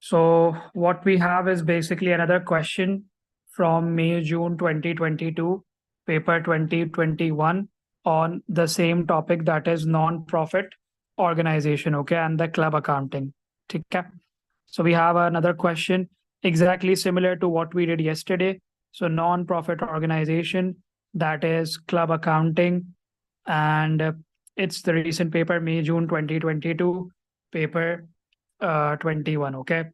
So what we have is basically another question from May-June 2022, paper 2021 on the same topic, that is non-profit organization, okay, and the club accounting. Okay. So we have another question exactly similar to what we did yesterday. So non-profit organization, that is club accounting, and it's the recent paper, May-June 2022, paper 21, okay.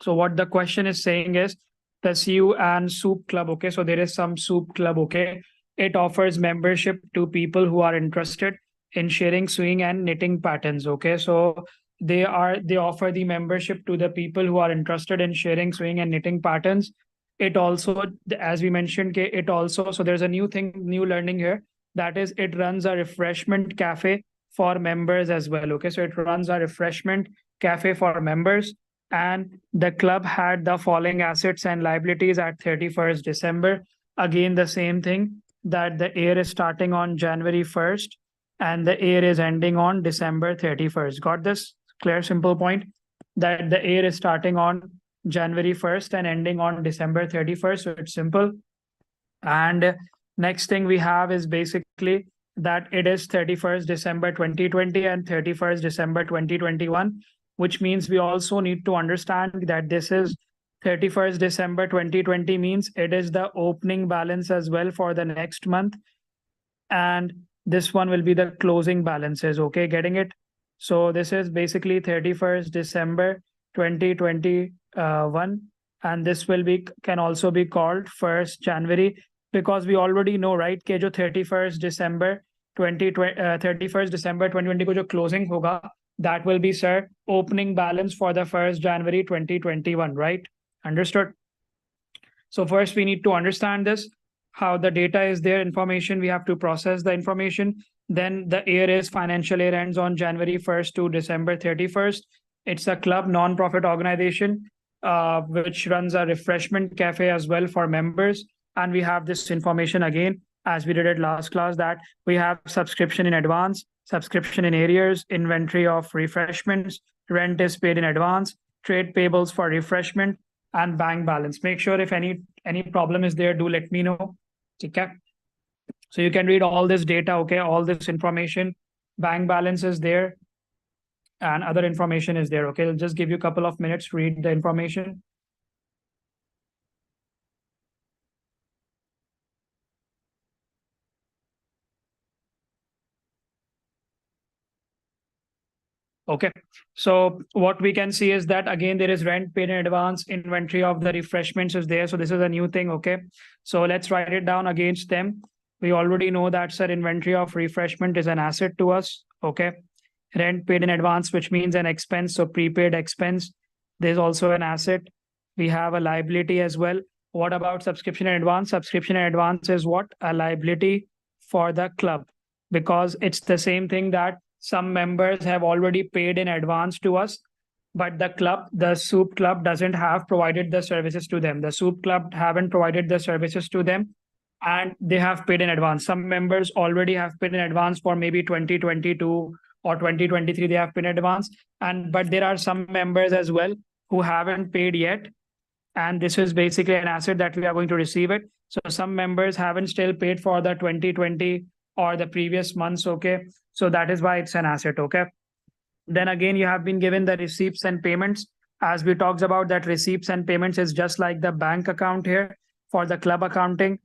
So what the question is saying is the CU and soup club, okay. So there is some soup club, okay. It offers membership to people who are interested in sharing sewing and knitting patterns, okay. So they offer the membership to the people who are interested in sharing sewing and knitting patterns. It also, as we mentioned, it also, so there's a new thing, new learning here, that is it runs a refreshment cafe for members as well, okay. So it runs a refreshment cafe for members, and the club had the following assets and liabilities at 31st December. Again, the same thing, that the year is starting on January 1st and the year is ending on December 31st. Got this? Clear, simple point, that the year is starting on January 1st and ending on December 31st. So it's simple. And next thing we have is basically that it is 31st December 2020 and 31st December 2021, which means we also need to understand that this is 31st December 2020 means it is the opening balance as well for the next month. And this one will be the closing balances, okay, getting it? So this is basically 31st December 2021. And this will be, can also be called 1st January, because we already know, right, कि जो 31st December 2020 को जो closing होगा, that will be, sir, opening balance for the 1st January 2021, right? Understood? So first we need to understand this, how the data is there, information, we have to process the information. Then the year is financial year ends on January 1st to December 31st. It's a club non-profit organization which runs a refreshment cafe as well for members. And we have this information again, as we did it last class, that we have subscription in advance, subscription in arrears, inventory of refreshments, rent is paid in advance, trade payables for refreshment, and bank balance. Make sure if any problem is there, do let me know. Okay. So you can read all this data, okay, all this information, bank balance is there, and other information is there, okay. I'll just give you a couple of minutes to read the information. Okay, so what we can see is that again there is rent paid in advance, inventory of the refreshments is there. So this is a new thing, okay. So let's write it down against them. We already know that, sir, inventory of refreshment is an asset to us, okay. Rent paid in advance, which means an expense, so prepaid expense. There's also an asset. We have a liability as well. What about subscription in advance? Subscription in advance is what? A liability for the club, because it's the same thing that some members have already paid in advance to us, but the club, the soup club, doesn't have provided the services to them. The soup club haven't provided the services to them, and they have paid in advance. Some members already have paid in advance for maybe 2022 or 2023, they have paid in advance. But there are some members as well who haven't paid yet. And this is basically an asset that we are going to receive it. So some members haven't still paid for the 2020 or the previous months, okay. So that is why it's an asset, okay. Then again, you have been given the receipts and payments. As we talked about, that receipts and payments is just like the bank account here for the club accounting.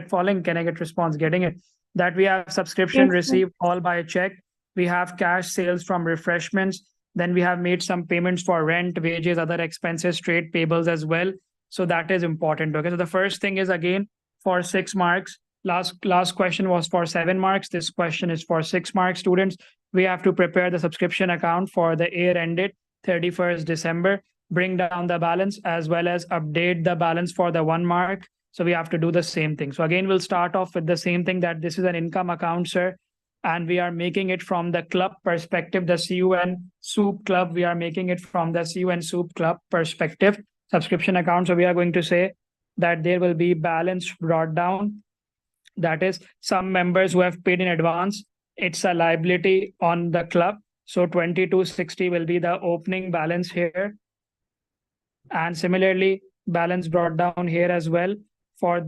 Following, can I get response? Getting it? That we have subscription received all by a check. We have cash sales from refreshments. Then we have made some payments for rent, wages, other expenses, trade payables as well. So that is important, okay. So the first thing is again for 6 marks. Last question was for 7 marks. This question is for 6 marks, students. We have to prepare the subscription account for the year ended 31st December, bring down the balance as well as update the balance for the 1 mark. So we have to do the same thing. So again, we'll start off with the same thing, that this is an income account, sir. And we are making it from the club perspective, the CUN Soup Club. We are making it from the CUN Soup Club perspective, subscription account. So we are going to say that there will be balance brought down. That is, some members who have paid in advance, it's a liability on the club. So 2260 will be the opening balance here. And similarly, balance brought down here as well for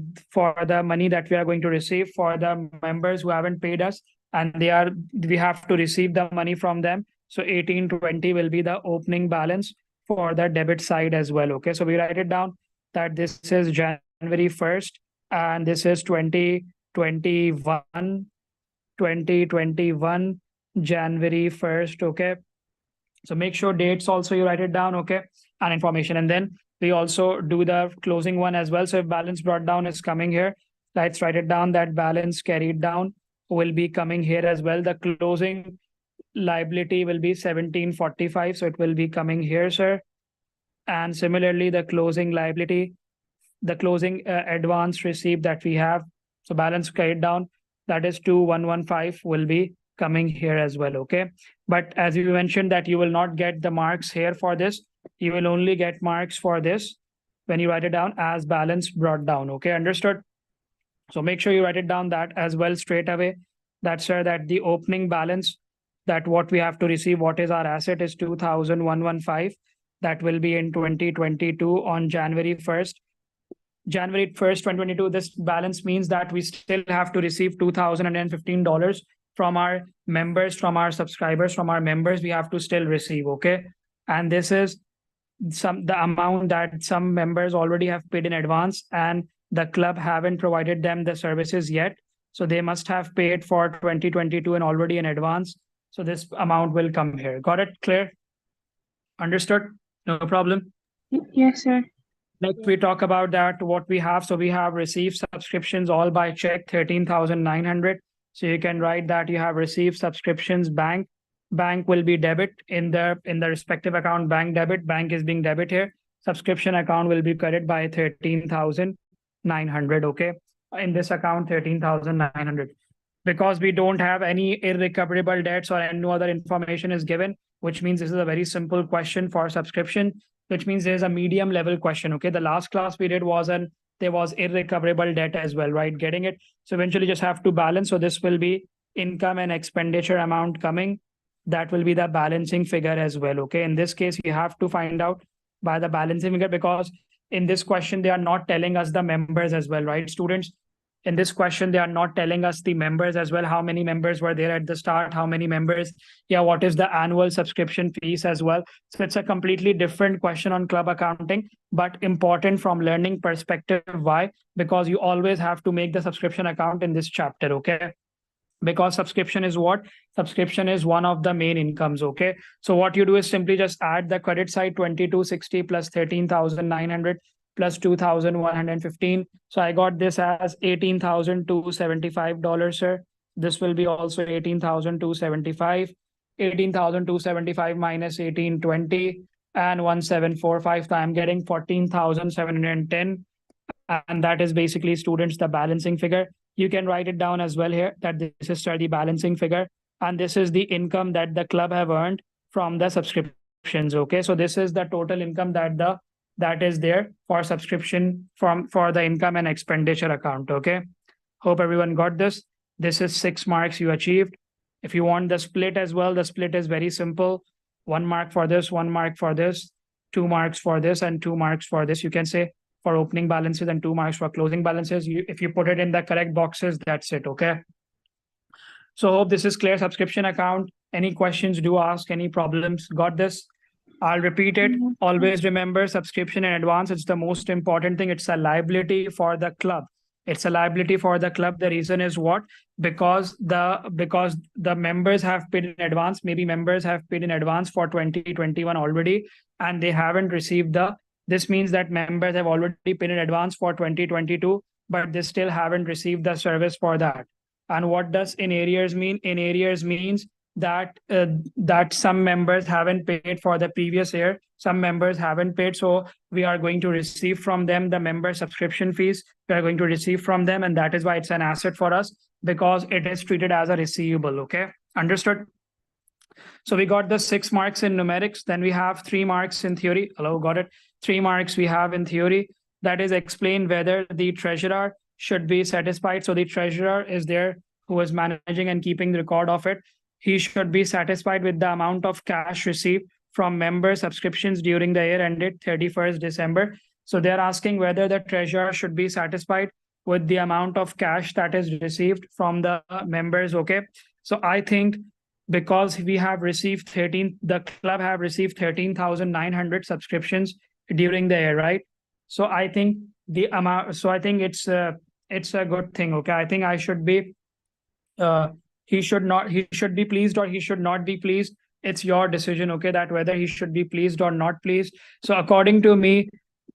the money that we are going to receive for the members who haven't paid us, and we have to receive the money from them. So 1820 will be the opening balance for the debit side as well. Okay, so we write it down that this is January 1st and this is 2021 January 1st. Okay, so make sure dates also you write it down. Okay, and information, and then we also do the closing one as well. So if balance brought down is coming here, let's write it down that balance carried down will be coming here as well. The closing liability will be 1745, so it will be coming here, sir. And similarly, the closing liability, the closing advance receipt that we have, so balance carried down, that is 2115 will be coming here as well. Okay, but as you mentioned that you will not get the marks here for this, you will only get marks for this when you write it down as balance brought down. Okay, understood? So make sure you write it down that as well straight away, that sir, that the opening balance, that what we have to receive, what is our asset, is 2115. That will be in 2022 on January 1st. January 1st, 2022, this balance means that we still have to receive $2,015 from our members, from our subscribers, from our members, we have to still receive. Okay, and this is the amount that some members already have paid in advance and the club haven't provided them the services yet, so they must have paid for 2022 and already in advance, so this amount will come here. Got it? Clear? Understood? No problem. Yes, sir. Next, we talk about that what we have. So we have received subscriptions all by check, 13,900. So you can write that you have received subscriptions. Bank will be debit in the respective account. Bank debit, bank is being debit here. Subscription account will be credit by 13,900. Okay, in this account 13,900, because we don't have any irrecoverable debts or no other information is given, which means this is a very simple question for subscription, which means there's a medium level question. Okay, the last class we did there was irrecoverable debt as well, right? Getting it? So eventually just have to balance. So this will be income and expenditure amount coming. That will be the balancing figure as well. Okay, in this case, you have to find out by the balancing figure, because in this question, they are not telling us the members as well, right, students? In this question, they are not telling us the members as well, how many members were there at the start, how many members, what is the annual subscription fees as well. So it's a completely different question on club accounting, but important from learning perspective. Why? Because you always have to make the subscription account in this chapter. Okay, because subscription is what? Subscription is one of the main incomes. Okay, so what you do is simply just add the credit side, 2260 plus 13,900 plus 2,115. So I got this as $18,275, sir. This will be also 18,275. 18,275 minus 1820 and 1745. So I'm getting 14,710. And that is basically, students, the balancing figure. You can write it down as well here, that this is the balancing figure. And this is the income that the club have earned from the subscriptions. Okay, so this is the total income that is there for subscription for the income and expenditure account. Okay, hope everyone got this. This is 6 marks you achieved. If you want the split as well, the split is very simple. 1 mark for this, 1 mark for this, 2 marks for this, and 2 marks for this. You can say for opening balances and 2 marks for closing balances. If you put it in the correct boxes, that's it. Okay, so hope this is clear. Subscription account. Any questions, do ask. Any problems? Got this? I'll repeat it. Always remember, subscription in advance, it's the most important thing. It's a liability for the club. It's a liability for the club. The reason is what? Because the members have paid in advance. Maybe members have paid in advance for 2021 already, and they haven't received this means that members have already paid in advance for 2022, but they still haven't received the service for that. And what does in arrears mean? In arrears means that some members haven't paid for the previous year. Some members haven't paid, so we are going to receive from them the member subscription fees. We are going to receive from them, and that is why it's an asset for us, because it is treated as a receivable. Okay, understood? So we got the 6 marks in numerics. Then we have 3 marks in theory. Hello, got it? 3 marks we have in theory. That is, explain whether the treasurer should be satisfied. So the treasurer is there who is managing and keeping the record of it. He should be satisfied with the amount of cash received from member subscriptions during the year ended 31st December. So they're asking whether the treasurer should be satisfied with the amount of cash that is received from the members. Okay. So I think because we have received the club have received 13,900 subscriptions during the year, right? So I think the amount, so I think it's a good thing. Okay. I think I should be, he should be pleased or he should not be pleased. It's your decision. Okay. That whether he should be pleased or not pleased. So according to me,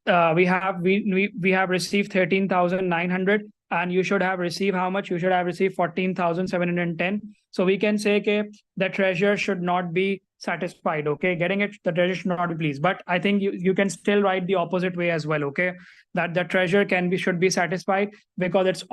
we have received 13,900 and you should have received how much? You should have received 14,710. So we can say okay, the treasurer should not be satisfied. Okay, getting it? The treasurer should not be pleased. But I think you can still write the opposite way as well. Okay, that the treasurer should be satisfied because it's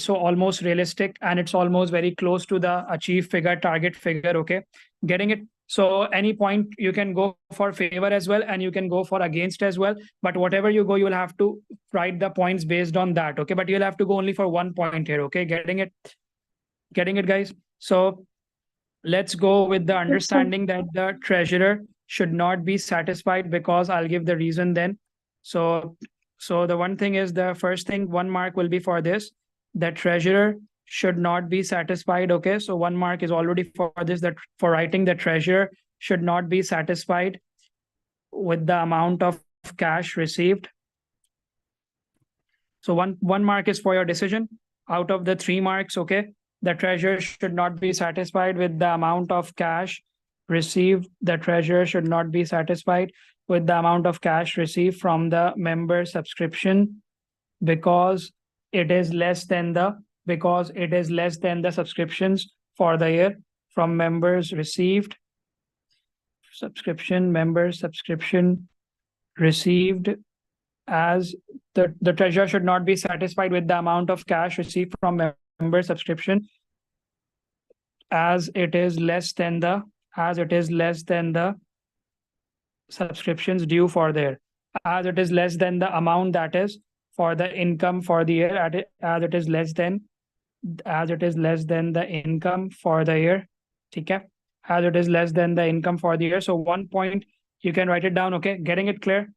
so almost realistic and it's almost very close to the achieved figure, target figure. Okay, getting it? So any point you can go for favor as well, and you can go for against as well. But whatever you go, you will have to write the points based on that. Okay, but you'll have to go only for one point here. Okay, getting it? Getting it, guys? So let's go with the understanding that the treasurer should not be satisfied because I'll give the reason then. So the one thing is, the first thing, 1 mark will be for this. The treasurer should not be satisfied. Okay, so 1 mark is already for this, that for writing the treasurer should not be satisfied with the amount of cash received. So one mark is for your decision out of the 3 marks. Okay, the treasurer should not be satisfied with the amount of cash received. The treasurer should not be satisfied with the amount of cash received from the member subscription because it is less than the subscriptions for the year from members received. Member subscription received, as the treasurer should not be satisfied with the amount of cash received from member subscription as it is less than the subscriptions due for the year, as it is less than the amount that is for the income for the year, as it is less than the income for the year. Okay, as it is less than the income for the year. So 1 point you can write it down. Okay, getting it clear?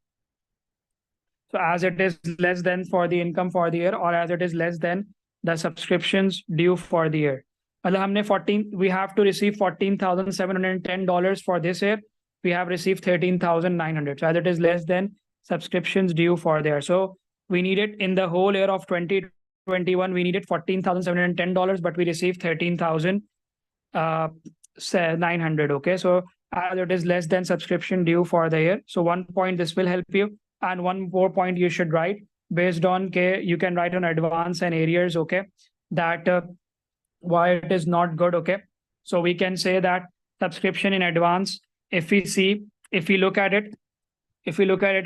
So as it is less than for the income for the year, or as it is less than the subscriptions due for the year. We have to receive $14,710 for this year. We have received 13,900. So as it is less than subscriptions due for there. So we needed in the whole year of 2021, we needed $14,710, but we received 13,900. Okay, so as it is less than subscription due for the year. So 1 point, this will help you, and 1 more point you should write based on you can write on advance and arrears. Okay, that why it is not good. Okay, so we can say that subscription in advance, if we look at it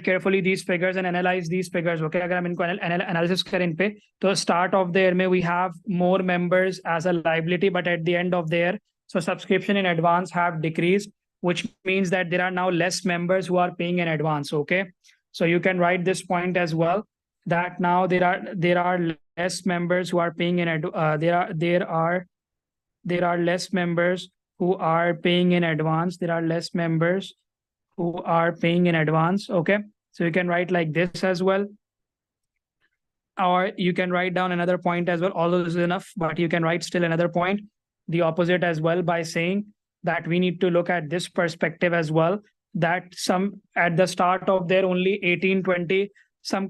carefully, these figures, and analyze these figures. Okay, अगर हम इनको analysis करें इन पे, तो start of the year में we have more members as a liability, but at the end of the year, so subscription in advance have decreased, which means that there are now less members who are paying in advance. Okay, so you can write this point as well, that now there are less members who are paying in there are less members who are paying in advance. There are less members who are paying in advance. Okay, so you can write like this as well, or you can write down another point as well. Although this is enough, but you can write still another point, the opposite as well, by saying that we need to look at this perspective as well, that some at the start of their only 1820, some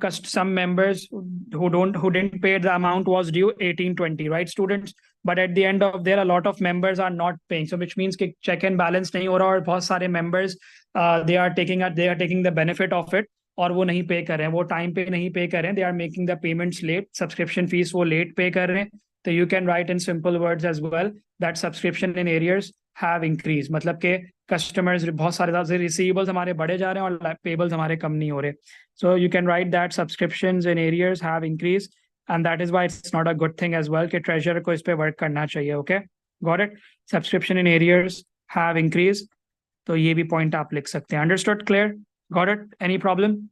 members who didn't pay the amount was due 1820, right, students? But at the end of there, a lot of members are not paying, so which means कि check and balance नहीं हो रहा, और बहुत सारे members they are taking the benefit of it, और वो नहीं पे कर रहे हैं, वो time पे नहीं पे कर रहे हैं, they are making the payments late, subscription fees वो late पे कर रहे हैं. So you can write in simple words as well that subscription in arrears have increased. मतलब के customers बहुत सारे receivables हमारे बढ़े जा रहे हैं और payables हमारे कम नहीं हो रहे. So you can write that subscriptions in arrears have increased, and that is why it's not a good thing as well कि treasurer को इस पे work करना चाहिए. Okay, got it? Subscription in arrears have increased. तो ये भी point आप लिख सकते हैं. Understood? Clear? Got it? Any problem?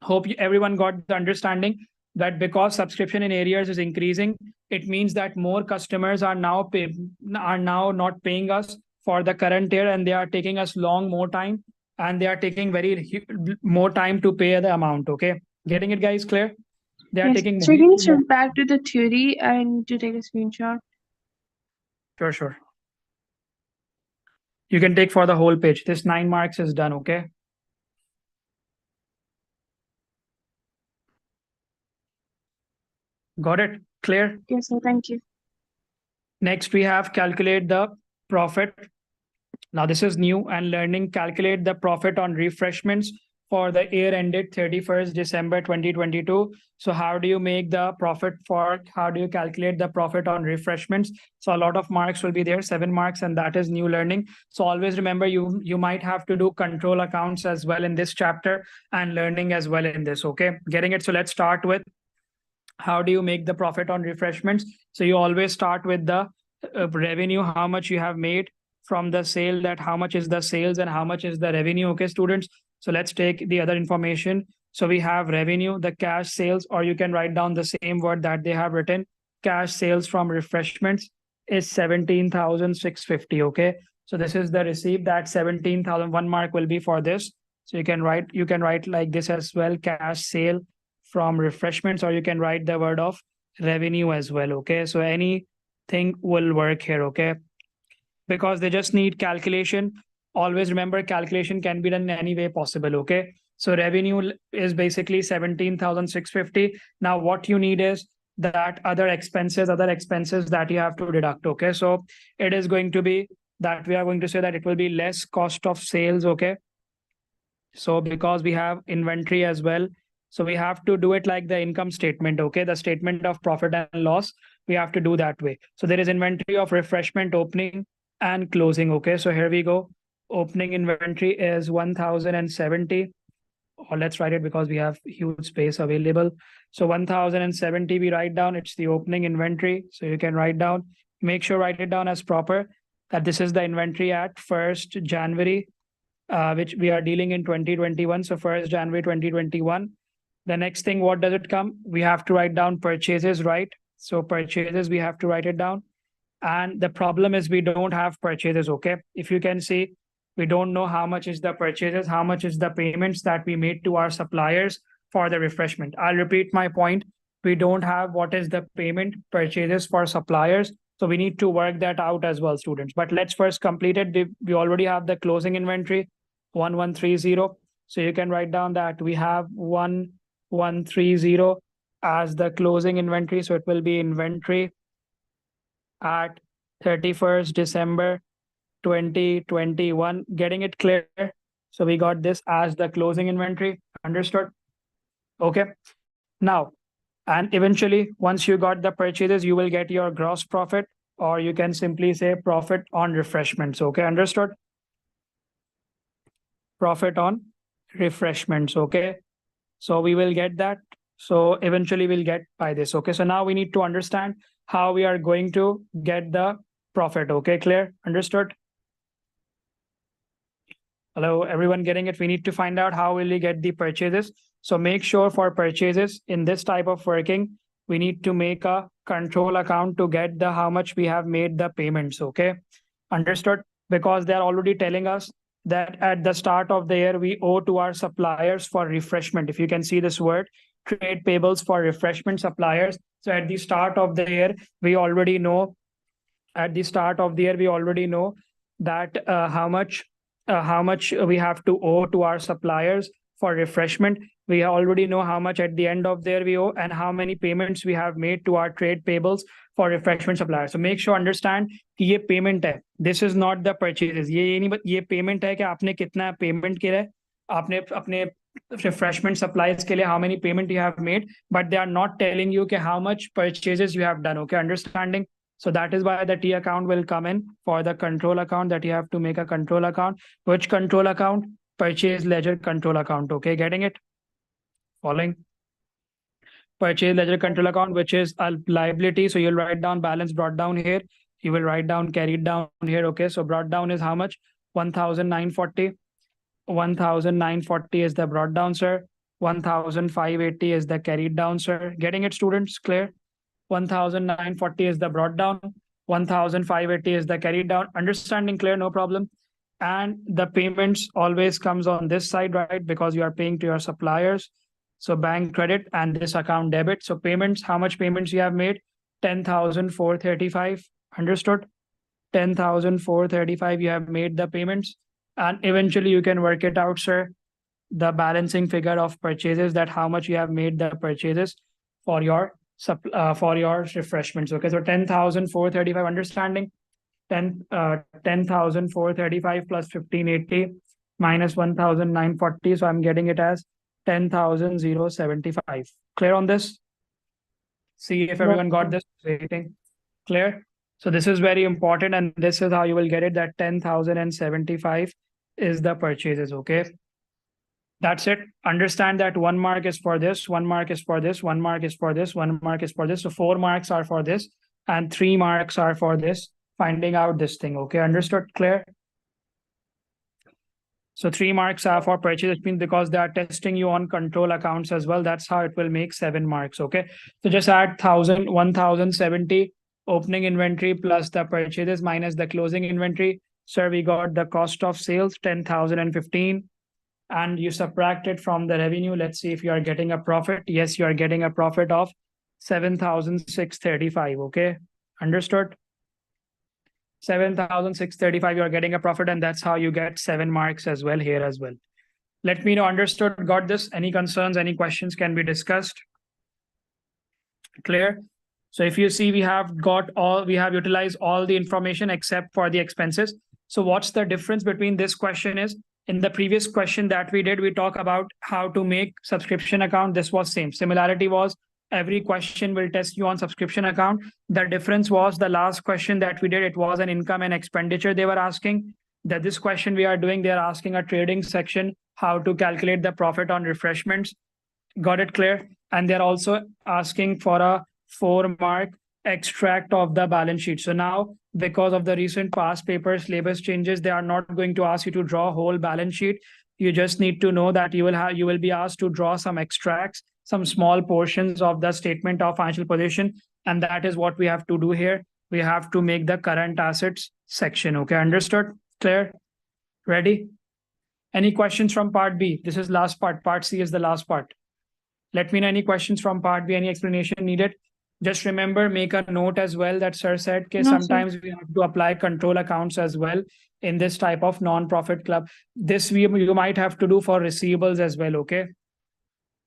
Hope everyone got the understanding that because subscription in arrears is increasing, it means that more customers are now not paying us for the current year, and they are taking us more time, and they are taking more time to pay the amount. Okay, getting it, guys? Clear? They are Yes. taking So you can more. switch back to the theory and to take a screenshot. Sure. You can take for the whole page. This 9 marks is done. Okay. Got it? Clear? Yes, sir. Thank you. Next, we have calculate the profit. Now, this is new and learning. Calculate the profit on refreshments for the year ended 31st December 2022. So how do you make the profit how do you calculate the profit on refreshments? So a lot of marks will be there, 7 marks, and that is new learning. So always remember, you might have to do control accounts as well in this chapter and learning as well in this. Okay, getting it? So let's start with how do you make the profit on refreshments. So you always start with the revenue, how much you have made from the sale, that how much is the sales and how much is the revenue. Okay, students. So let's take the other information. So we have revenue, the cash sales, or you can write down the same word that they have written. Cash sales from refreshments is 17,650. Okay, so this is the receipt. That 17,000, 1 mark will be for this. So you can write like this as well, cash sale from refreshments, or you can write the word of revenue as well. Okay, so anything will work here. Okay, because they just need calculation. Always remember, calculation can be done in any way possible. Okay, so revenue is basically 17,650. Now what you need is that other expenses that you have to deduct. Okay, so it is going to be that we are going to say that it will be less cost of sales. Okay, so because we have inventory as well, so we have to do it like the income statement. Okay, the statement of profit and loss, we have to do that way. So there is inventory of refreshment opening and closing. Okay, so here we go. Opening inventory is 1,070, or let's write it because we have huge space available. So 1,070 we write down, it's the opening inventory. So you can write down, make sure write it down as proper, that this is the inventory at 1st January, which we are dealing in 2021. So 1st January 2021. The next thing, what does it come? We have to write down purchases, right? So purchases, we have to write it down. And the problem is we don't have purchases. Okay, if you can see, we don't know how much is the purchases, how much is the payments that we made to our suppliers for the refreshment. I'll repeat my point. We don't have what is the payment purchases for suppliers. So we need to work that out as well, students. But let's first complete it. We already have the closing inventory, 1130. So you can write down that we have 1130 as the closing inventory. So it will be inventory at 31st December 2021. Getting it clear? So we got this as the closing inventory. Understood? Okay. Now, and eventually, once you got the purchases, you will get your gross profit, or you can simply say profit on refreshments. Okay, understood? Profit on refreshments. Okay, so we will get that. So eventually we'll get by this. Okay, so now we need to understand how we are going to get the profit. Okay, clear? Understood? Hello, everyone getting it? We need to find out how will we get the purchases. So make sure for purchases in this type of working, we need to make a control account to get the how much we have made the payments. Okay, understood? Because they're already telling us that at the start of the year, we owe to our suppliers for refreshment. If you can see this word, trade payables for refreshment suppliers. So at the start of the year, we already know that how much we have to owe to our suppliers for refreshment. We already know how much at the end of the year we owe, and how many payments we have made to our trade payables for refreshment suppliers. So make sure understand कि ये payment है. This is not the purchases. ये नहीं, ये payment है कि आपने कितना payment किया है, आपने अपने refreshment supplies के लिए how many payment you have made, but they are not telling you कि how much purchases you have done. Okay, understanding? So that is why the T account will come in for the control account, that you have to make a control account. Which control account? Purchase ledger control account. Okay, getting it? Following? Purchase ledger control account, which is a liability. So you'll write down balance brought down here. You will write down carried down here. Okay, so brought down is how much? 1,940. 1,940 is the brought down, sir. 1,580 is the carried down, sir. Getting it, students? Clear? 1,940 is the brought down. 1,580 is the carried down. Understanding clear? No problem. And the payments always comes on this side, right? Because you are paying to your suppliers. So bank credit and this account debit. So payments, how much payments you have made? 10,435. Understood? 10,435 you have made the payments. And eventually you can work it out, sir. The balancing figure of purchases, that how much you have made the purchases for your refreshments. Okay, so 10,435. Understanding? 10,435 plus 1,580 minus 1,940. So I'm getting it as 10,075. Clear on this? See if everyone got this. Rating clear? So this is very important, and this is how you will get it, that 10,075 is the purchases. Okay, that's it. Understand that 1 mark is for this, 1 mark is for this, 1 mark is for this, 1 mark is for this. So 4 marks are for this and 3 marks are for this, finding out this thing. Okay, understood? Clear? So 3 marks are for purchase, means because they are testing you on control accounts as well. That's how it will make 7 marks. Okay, so just add 1,070 opening inventory plus the purchases minus the closing inventory. Sir, we got the cost of sales 10,015, and you subtract it from the revenue. Let's see if you are getting a profit. Yes, you are getting a profit of 7,635. Okay, understood? 7,635 you are getting a profit, and that's how you get 7 marks as well here as well. Let me know. Understood? Got this? Any concerns, any questions can be discussed? Clear? So if you see, we have utilized all the information except for the expenses. So what's the difference between this question is, in the previous question that we did, we talk about how to make subscription account. This was same. Similarity was every question will test you on subscription account. The difference was the last question that we did, it was an income and expenditure they were asking. That this question we are doing, they are asking a trading section, how to calculate the profit on refreshments. Got it clear? And they're also asking for a 4-mark extract of the balance sheet. So now, because of the recent past paper syllabus changes, they are not going to ask you to draw a whole balance sheet. You just need to know that you will be asked to draw some extracts, some small portions of the statement of financial position. And that is what we have to do here. We have to make the current assets section. Okay, understood? Clear? Ready? Any questions from part B? This is last part. Part C is the last part. Let me know any questions from part B, any explanation needed. Just remember, make a note as well that sir said sometimes we have to apply control accounts as well in this type of non-profit club. This you might have to do for receivables as well. Okay,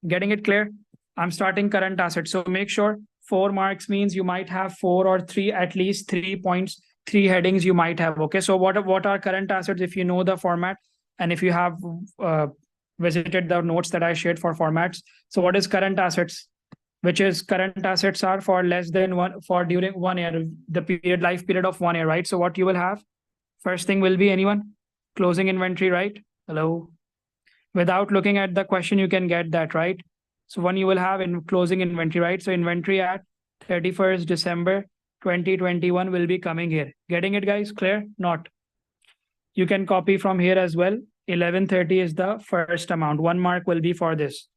getting it clear? I'm starting current assets. So make sure 4 marks means you might have 4 or 3, at least 3 points, 3 headings you might have. Okay, so what are current assets? If you know the format and if you have visited the notes that I shared for formats. So what is current assets? Which is current assets are for less than during 1 year, the life period of 1 year, right? So what you will have, first thing will be, anyone? Closing inventory, right? Hello. Without looking at the question, you can get that, right? So one you will have in closing inventory, right? So inventory at 31st December 2021 will be coming here. Getting it, guys? Clear? Not. You can copy from here as well. 1130 is the first amount. 1 mark will be for this.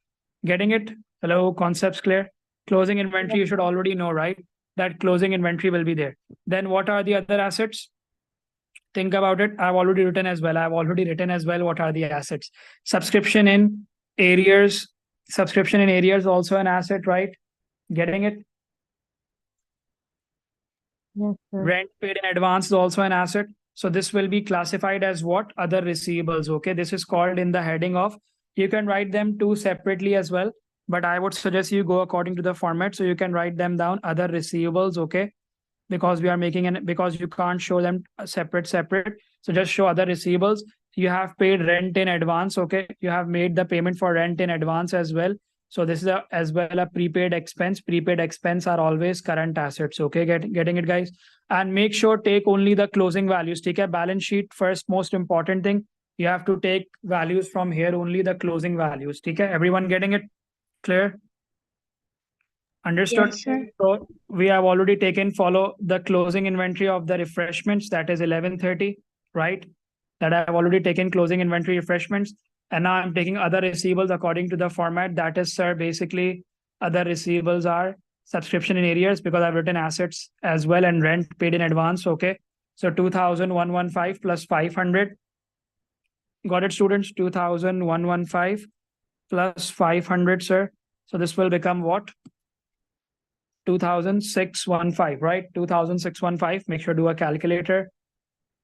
Getting it? Hello, concepts clear? Closing inventory, you should already know, right? That closing inventory will be there. Then what are the other assets? Think about it. I've already written as well. What are the assets? Subscription in arrears. Subscription in arrears also an asset, right? Getting it? Yes, sir. Rent paid in advance is also an asset. So this will be classified as what? Other receivables. Okay, this is called in the heading of, you can write them 2 separately as well, but I would suggest you go according to the format. So you can write them down, other receivables. Okay, because we are making because you can't show them separate. So just show other receivables. You have paid rent in advance. Okay, you have made the payment for rent in advance as well. So this is as well a prepaid expense. Prepaid expense are always current assets. Okay, getting it, guys? And make sure take only the closing values. Take a balance sheet first. Most important thing, you have to take values from here, only the closing values. Okay, everyone getting it? Clear? Understood? Yes, sir. So we have already follow the closing inventory of the refreshments, that is 1130, right? That I've already taken closing inventory refreshments. And now I'm taking other receivables according to the format. That is, sir, basically other receivables are subscription in arrears because I've written assets as well and rent paid in advance. Okay. So 2,115 plus 500. Got it, students? 2,115 plus 500, sir. So this will become what? 2,615, right? 2,615. Make sure to do a calculator.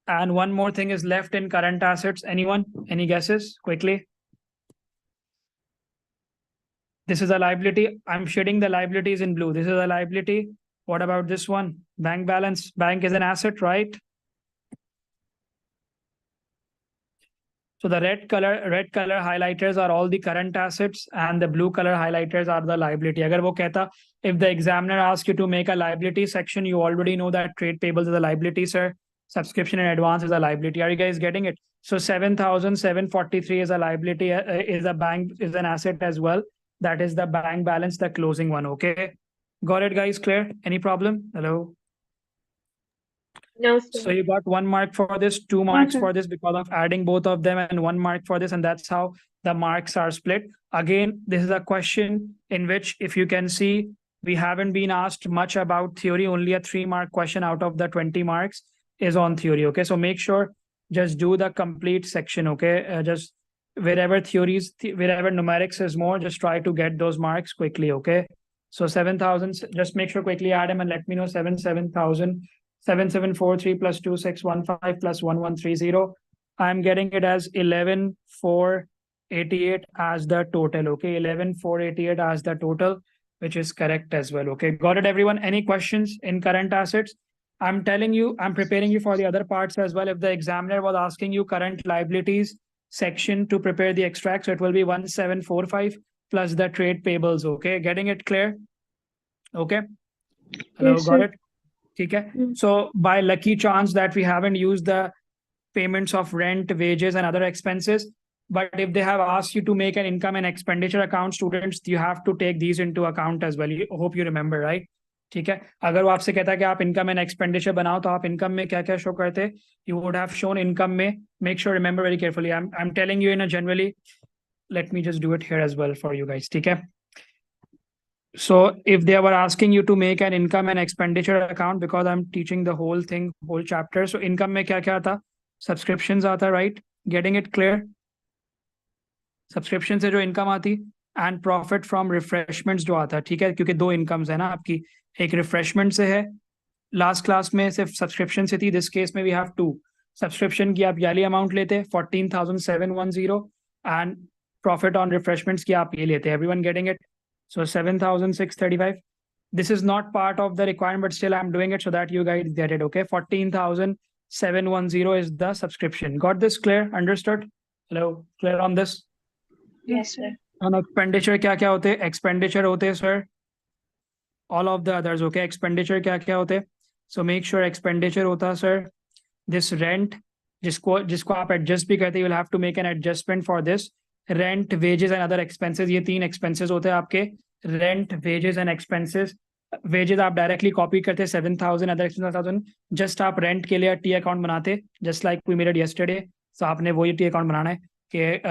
And one more thing is left in current assets. Anyone? Any guesses? Quickly. This is a liability. I'm shading the liabilities in blue. This is a liability. What about this one? Bank balance. Bank is an asset, right? So the red color highlighters are all the current assets and the blue color highlighters are the liability. Agar wo kehta, if the examiner asks you to make a liability section, you already know that trade payables is a liability, sir. Subscription in advance is a liability. Are you guys getting it? So 7,743 is a liability, is an asset as well. That is the bank balance, the closing one. Okay. Got it, guys? Clear? Any problem? Hello? No, sir. So you got 1 mark for this, 2 marks Okay. for this because of adding both of them, and 1 mark for this. And that's how the marks are split. Again, this is a question in which, if you can see, we haven't been asked much about theory. Only a 3-mark question out of the 20 marks is on theory. Okay. So make sure just do the complete section. Okay. Just wherever wherever numerics is more, just try to get those marks quickly. Okay. So 7,000, just make sure quickly add them and let me know. 7,743 plus 2,615 plus 1,130. I'm getting it as 11,488 as the total. Okay, 11,488 as the total, which is correct as well. Okay, got it, everyone? Any questions in current assets? I'm telling you, I'm preparing you for the other parts as well. If the examiner was asking you current liabilities section to prepare the extract, so it will be 1,745 plus the trade payables. Okay, getting it clear? Okay. Hello, Yes, got sir. it? Okay. Mm. So by lucky chance that we haven't used the payments of rent, wages, and other expenses. But if they have asked you to make an income and expenditure account, students, you have to take these into account as well. Hope you remember, right? ठीक है. अगर वो आपसे कहता है कि आप income and expenditure बनाओ तो आप इनकम में क्या क्या शो करते? You would have shown income में. Make sure remember very carefully. I'm telling you in a generally. Let me just do it here as well for you guys. ठीक है. So if they were asking you to make an income and expenditure account, because I'm teaching the whole thing, whole chapter. So income में क्या क्या आता? Subscriptions आता, right? Getting it clear? Subscription से जो income आती and profit from refreshments जो आता, ठीक है? क्योंकि 2 incomes है ना आपकी. एक refreshment से है. Last class में सिर्फ subscription से थी. This case में we have 2. Subscription की आप याली amount लेते, 14,710, and profit on refreshments की आप ये लेते. Everyone getting it? So 7,635. This is not part of the requirement, but still I'm doing it so that you guys get it. Okay. 14,710 is the subscription. Got this clear? Understood? Hello? Clear on this? Yes, sir. On expenditure क्या क्या होते? Expenditure होते, sir. All of the others. Okay. Expenditure क्या क्या होते? So make sure expenditure होता, sir. This rent, जिसको आप adjust भी करते, you will have to make an adjustment for this. Rent, wages and other expenses, ये 3 expenses होते हैं आपके. Rent, wages and expenses. Wages आप directly copy करते 7,000, other expenses 1,000. Just आप rent के लिए T account बनाते, just like we made it yesterday. So आपने वही T account बनाना है कि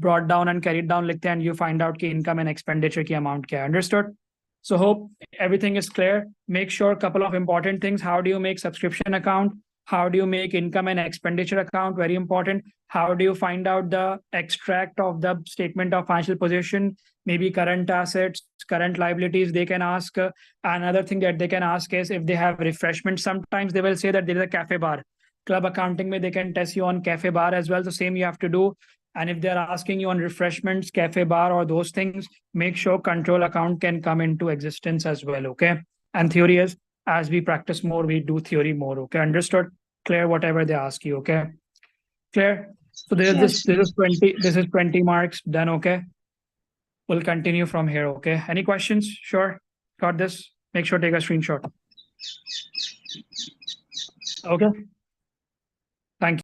brought down and carried down लिखते हैं and you find out कि income and expenditure की amount क्या है. Understood? So hope everything is clear. Make sure a couple of important things. How do you make subscription account? How do you make income and expenditure account? Very important. How do you find out the extract of the statement of financial position? Maybe current assets, current liabilities, they can ask. Another thing that they can ask is if they have refreshment. Sometimes they will say that there is a cafe bar. Club accounting, they can test you on cafe bar as well. The same you have to do. And if they're asking you on refreshments, cafe bar, or those things, make sure control account can come into existence as well. Okay. And theory is, as we practice more, we do theory more. Okay. Understood? Clear whatever they ask you. Okay. Clear? So this is 20 marks done. Okay. We'll continue from here. Okay. Any questions? Sure. Got this. Make sure to take a screenshot. Okay.